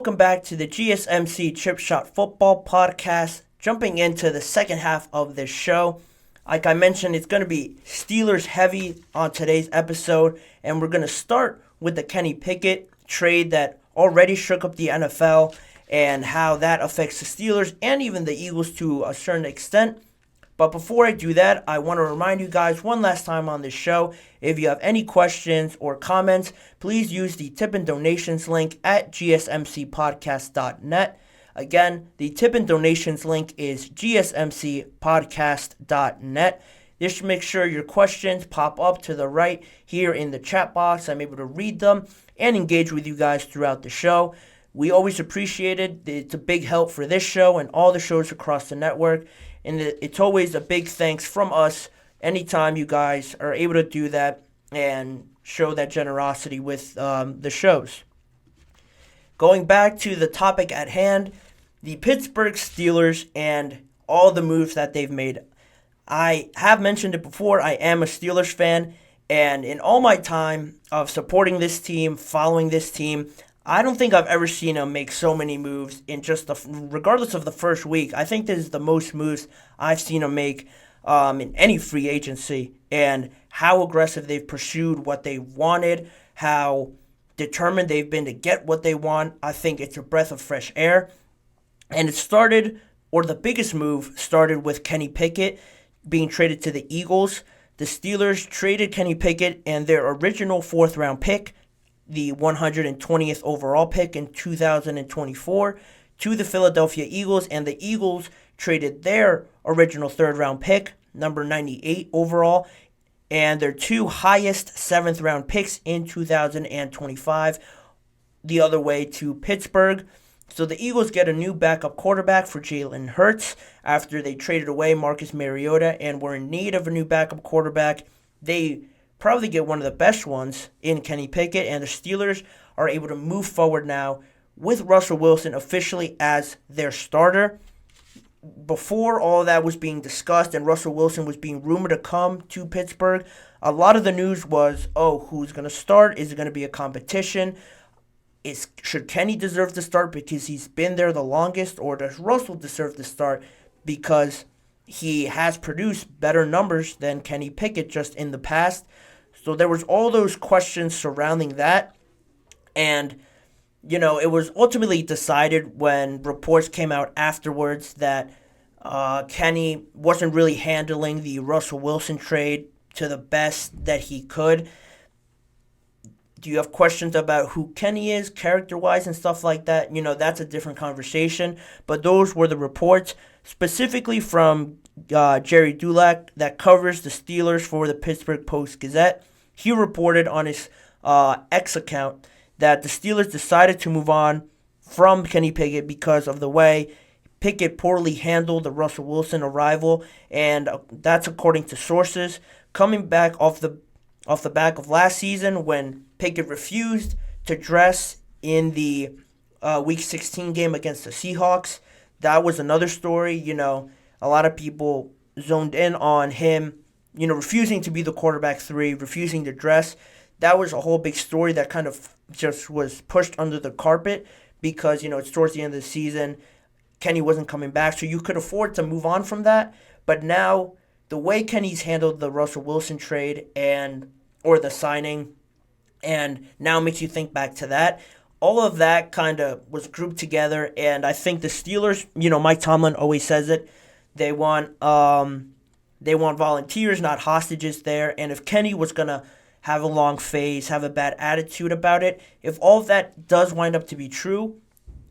Welcome back to the GSMC Chip Shot Football Podcast. Jumping into the second half of this show. Like I mentioned, it's going to be Steelers heavy on today's episode, and we're going to start with the Kenny Pickett trade that already shook up the NFL and how that affects the Steelers and even the Eagles to a certain extent. But before I do that, I want to remind you guys one last time on this show, if you have any questions or comments, please use the tip and donations link at GSMCPodcast.net. Again, the tip and donations link is GSMCPodcast.net. Just make sure your questions pop up to the right here in the chat box. I'm able to read them and engage with you guys throughout the show. We always appreciate it. It's a big help for this show and all the shows across the network. And it's always a big thanks from us anytime you guys are able to do that and show that generosity with the shows. Going back to the topic at hand, the Pittsburgh Steelers and all the moves that they've made. I have mentioned it before, I am a Steelers fan, and in all my time of supporting this team, following this team, I don't think I've ever seen them make so many moves in just regardless of the first week. I think this is the most moves I've seen them make in any free agency, and how aggressive they've pursued what they wanted, how determined they've been to get what they want. I think it's a breath of fresh air. And it started, or the biggest move started with Kenny Pickett being traded to the Eagles. The Steelers traded Kenny Pickett and their original fourth-round pick, the 120th overall pick in 2024, to the Philadelphia Eagles, and the Eagles traded their original third-round pick, number 98 overall, and their two highest seventh-round picks in 2025, the other way to Pittsburgh. So the Eagles get a new backup quarterback for Jalen Hurts after they traded away Marcus Mariota and were in need of a new backup quarterback. They probably get one of the best ones in Kenny Pickett, and the Steelers are able to move forward now with Russell Wilson officially as their starter. Before all that was being discussed and Russell Wilson was being rumored to come to Pittsburgh, a lot of the news was, who's going to start? Is it going to be a competition? Should Kenny deserve to start because he's been there the longest, or does Russell deserve to start because he has produced better numbers than Kenny Pickett just in the past? So there was all those questions surrounding that, and it was ultimately decided when reports came out afterwards that Kenny wasn't really handling the Russell Wilson trade to the best that he could. Do you have questions about who Kenny is, character-wise, and stuff like that? That's a different conversation. But those were the reports, specifically from Jerry Dulac, that covers the Steelers for the Pittsburgh Post-Gazette. He reported on his X account that the Steelers decided to move on from Kenny Pickett because of the way Pickett poorly handled the Russell Wilson arrival, and that's according to sources. Coming back off the back of last season when Pickett refused to dress in the Week 16 game against the Seahawks. That was another story. A lot of people zoned in on him, refusing to be the quarterback 3, refusing to dress. That was a whole big story that kind of just was pushed under the carpet because, it's towards the end of the season. Kenny wasn't coming back, so you could afford to move on from that. But now, the way Kenny's handled the Russell Wilson trade or the signing, and now makes you think back to that. All of that kind of was grouped together, and I think the Steelers, Mike Tomlin always says it, they want volunteers, not hostages there. And if Kenny was going to have a long phase, have a bad attitude about it, if all of that does wind up to be true,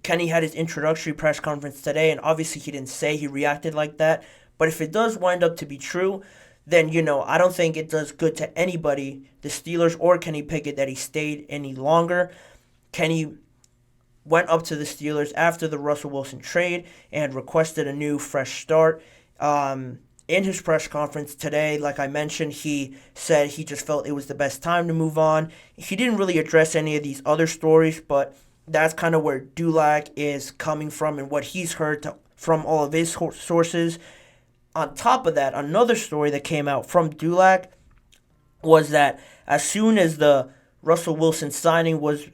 Kenny had his introductory press conference today, and obviously he didn't say he reacted like that. But if it does wind up to be true, then, I don't think it does good to anybody, the Steelers or Kenny Pickett, that he stayed any longer. Kenny went up to the Steelers after the Russell Wilson trade and requested a new, fresh start. In his press conference today, like I mentioned, he said he just felt it was the best time to move on. He didn't really address any of these other stories, but that's kind of where Dulac is coming from and what he's heard from all of his sources. On top of that, another story that came out from Dulac was that as soon as the Russell Wilson signing was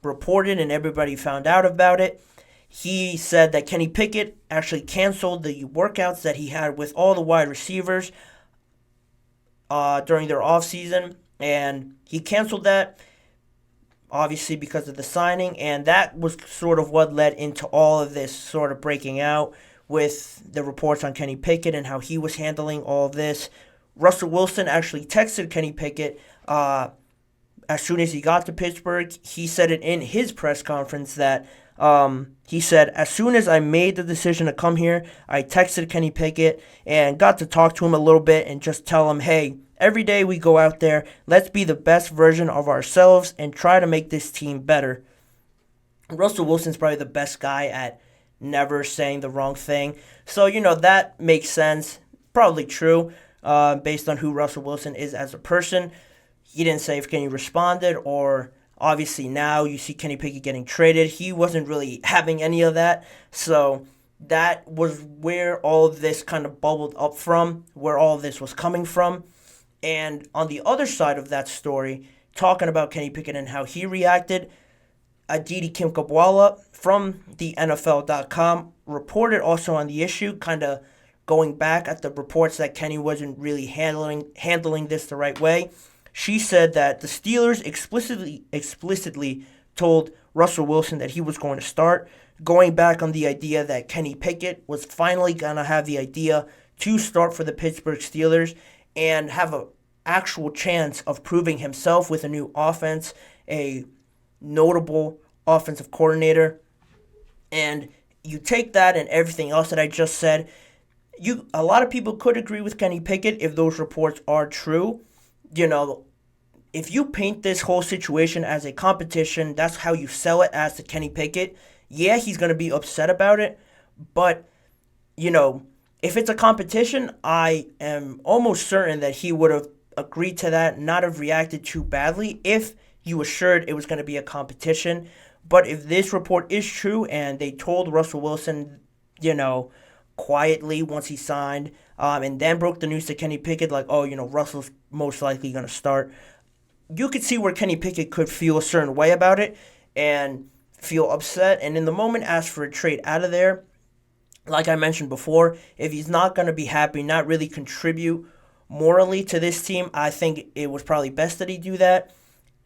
reported and everybody found out about it. He said that Kenny Pickett actually canceled the workouts that he had with all the wide receivers during their offseason, and he canceled that, obviously because of the signing, and that was sort of what led into all of this sort of breaking out with the reports on Kenny Pickett and how he was handling all of this. Russell Wilson actually texted Kenny Pickett as soon as he got to Pittsburgh. He said it in his press conference that he said, as soon as I made the decision to come here, I texted Kenny Pickett and got to talk to him a little bit and just tell him, hey, every day we go out there, let's be the best version of ourselves and try to make this team better. Russell Wilson's probably the best guy at never saying the wrong thing. So, that makes sense. Probably true based on who Russell Wilson is as a person. He didn't say if Kenny responded, or obviously now you see Kenny Pickett getting traded. He wasn't really having any of that. So that was where all of this kind of bubbled up from, where all of this was coming from. And on the other side of that story, talking about Kenny Pickett and how he reacted, Aditi Kimkabwala from the NFL.com reported also on the issue, kind of going back at the reports that Kenny wasn't really handling this the right way. She said that the Steelers explicitly told Russell Wilson that he was going to start, going back on the idea that Kenny Pickett was finally going to have the idea to start for the Pittsburgh Steelers and have an actual chance of proving himself with a new offense, a notable offensive coordinator. And you take that and everything else that I just said, a lot of people could agree with Kenny Pickett if those reports are true. If you paint this whole situation as a competition, that's how you sell it as to Kenny Pickett. Yeah, he's going to be upset about it, but, if it's a competition, I am almost certain that he would have agreed to that, not have reacted too badly if you assured it was going to be a competition. But if this report is true and they told Russell Wilson, quietly once he signed, and then broke the news to Kenny Pickett, like, Russell's most likely going to start, you could see where Kenny Pickett could feel a certain way about it and feel upset. And in the moment, ask for a trade out of there. Like I mentioned before, if he's not going to be happy, not really contribute morally to this team, I think it was probably best that he do that.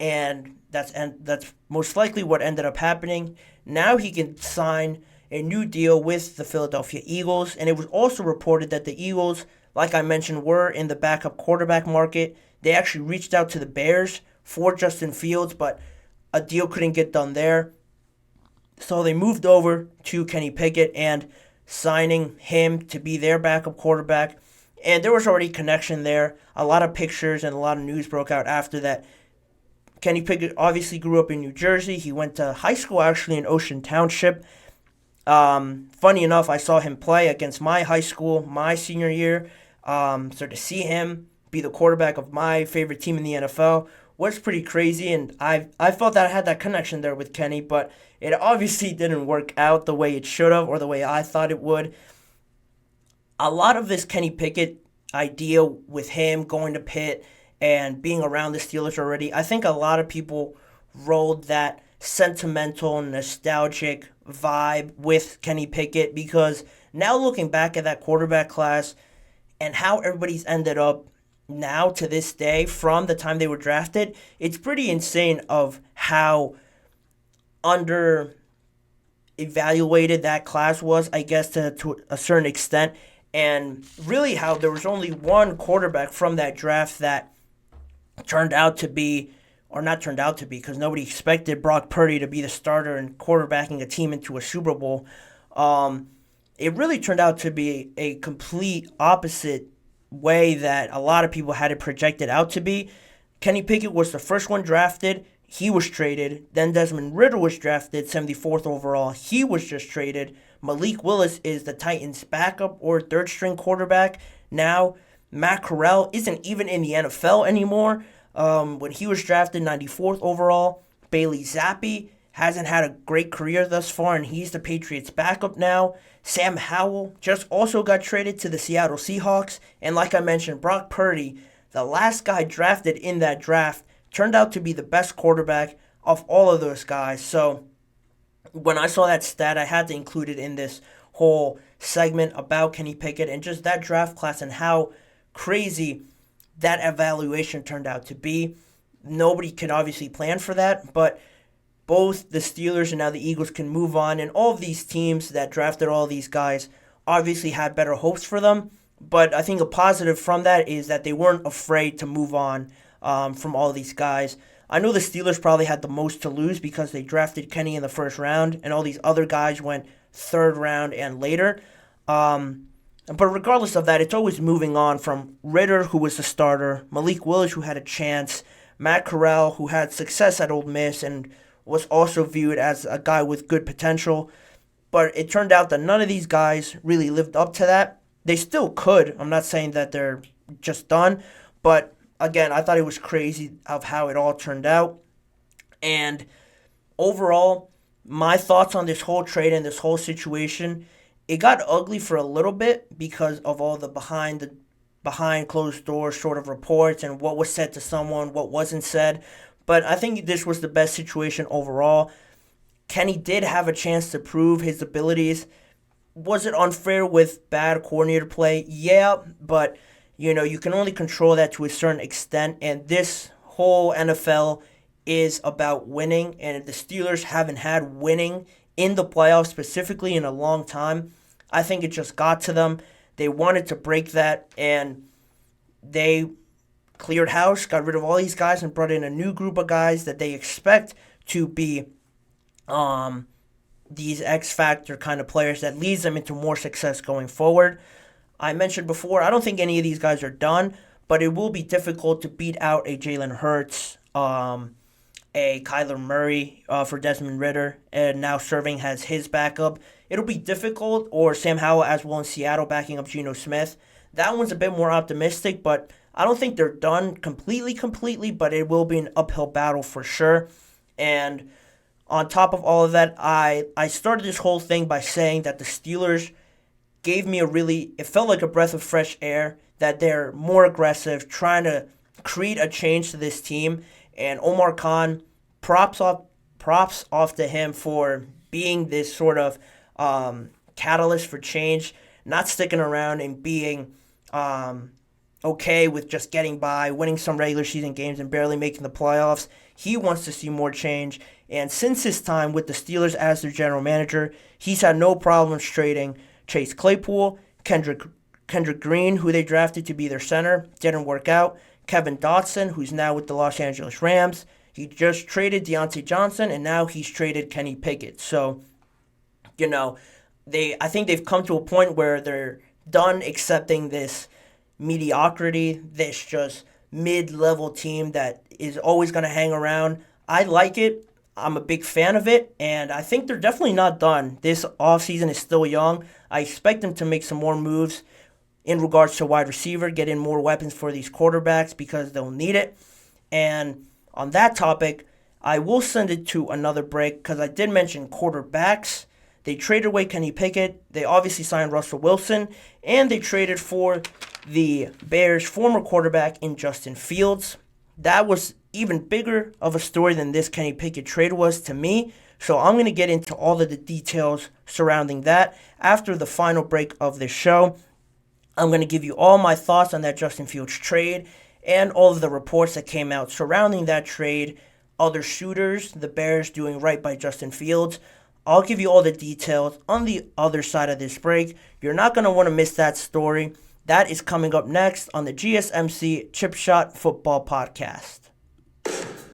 And that's most likely what ended up happening. Now he can sign a new deal with the Philadelphia Eagles. And it was also reported that the Eagles, like I mentioned, were in the backup quarterback market. They actually reached out to the Bears for Justin Fields, but a deal couldn't get done there. So they moved over to Kenny Pickett and signing him to be their backup quarterback. And there was already connection there. A lot of pictures and a lot of news broke out after that. Kenny Pickett obviously grew up in New Jersey. He went to high school actually in Ocean Township. Funny enough, I saw him play against my high school my senior year. So to see him be the quarterback of my favorite team in the NFL was pretty crazy. And I felt that I had that connection there with Kenny, but it obviously didn't work out the way it should have or the way I thought it would. A lot of this Kenny Pickett idea with him going to Pitt and being around the Steelers already, I think a lot of people rolled that sentimental, nostalgic vibe with Kenny Pickett, because now looking back at that quarterback class and how everybody's ended up now to this day from the time they were drafted, it's pretty insane of how under evaluated that class was, I guess, to a certain extent, and really how there was only one quarterback from that draft that turned out to be, or not turned out to be, because nobody expected Brock Purdy to be the starter and quarterbacking a team into a Super Bowl. It really turned out to be a complete opposite way that a lot of people had it projected out to be. Kenny Pickett was the first one drafted. He was traded. Then Desmond Ridder was drafted, 74th overall. He was just traded. Malik Willis is the Titans' backup or third-string quarterback. Now, Matt Corral isn't even in the NFL anymore. When he was drafted, 94th overall. Bailey Zappi hasn't had a great career thus far, and he's the Patriots' backup now. Sam Howell just also got traded to the Seattle Seahawks. And like I mentioned, Brock Purdy, the last guy drafted in that draft, turned out to be the best quarterback of all of those guys. So when I saw that stat, I had to include it in this whole segment about Kenny Pickett and just that draft class and how crazy that evaluation turned out to be. Nobody could obviously plan for that, but both the Steelers and now the Eagles can move on, and all of these teams that drafted all these guys obviously had better hopes for them. But I think a positive from that is that they weren't afraid to move on from all these guys. I know the Steelers probably had the most to lose because they drafted Kenny in the first round, and all these other guys went third round and later. But regardless of that, it's always moving on from Ritter, who was the starter, Malik Willis, who had a chance, Matt Corral, who had success at Ole Miss and was also viewed as a guy with good potential. But it turned out that none of these guys really lived up to that. They still could. I'm not saying that they're just done. But again, I thought it was crazy of how it all turned out. And overall, my thoughts on this whole trade and this whole situation, it got ugly for a little bit because of all the behind closed doors sort of reports and what was said to someone, what wasn't said. But I think this was the best situation overall. Kenny did have a chance to prove his abilities. Was it unfair with bad coordinator play? Yeah, but you can only control that to a certain extent, and this whole NFL is about winning, and the Steelers haven't had winning in the playoffs specifically in a long time. I think it just got to them. They wanted to break that, and they cleared house, got rid of all these guys, and brought in a new group of guys that they expect to be these X-Factor kind of players that leads them into more success going forward. I mentioned before, I don't think any of these guys are done, but it will be difficult to beat out a Jalen Hurts, a Kyler Murray for Desmond Ritter, and now serving as his backup. It'll be difficult, or Sam Howell as well in Seattle backing up Geno Smith. That one's a bit more optimistic, but I don't think they're done completely, but it will be an uphill battle for sure. And on top of all of that, I started this whole thing by saying that the Steelers gave me it felt like a breath of fresh air, that they're more aggressive, trying to create a change to this team. And Omar Khan, props off to him for being this sort of catalyst for change, not sticking around and being okay with just getting by, winning some regular season games and barely making the playoffs. He wants to see more change. And since his time with the Steelers as their general manager, he's had no problems trading Chase Claypool, Kendrick Green, who they drafted to be their center, didn't work out. Kevin Dotson, who's now with the Los Angeles Rams. He just traded Deontay Johnson, and now he's traded Kenny Pickett. So, I think they've come to a point where they're done accepting this mediocrity, this just mid-level team that is always going to hang around. I like it. I'm a big fan of it, and I think they're definitely not done. This offseason is still young. I expect them to make some more moves in regards to wide receiver, get in more weapons for these quarterbacks because they'll need it. And on that topic, I will send it to another break because I did mention quarterbacks. They traded away Kenny Pickett. They obviously signed Russell Wilson, and they traded for the Bears' former quarterback in Justin Fields. That was even bigger of a story than this Kenny Pickett trade was to me. So I'm going to get into all of the details surrounding that after the final break of this show. I'm going to give you all my thoughts on that Justin Fields trade and all of the reports that came out surrounding that trade, other shooters, the Bears doing right by Justin Fields. I'll give you all the details on the other side of this break. You're not going to want to miss that story. That is coming up next on the GSMC Chip Shot Football Podcast.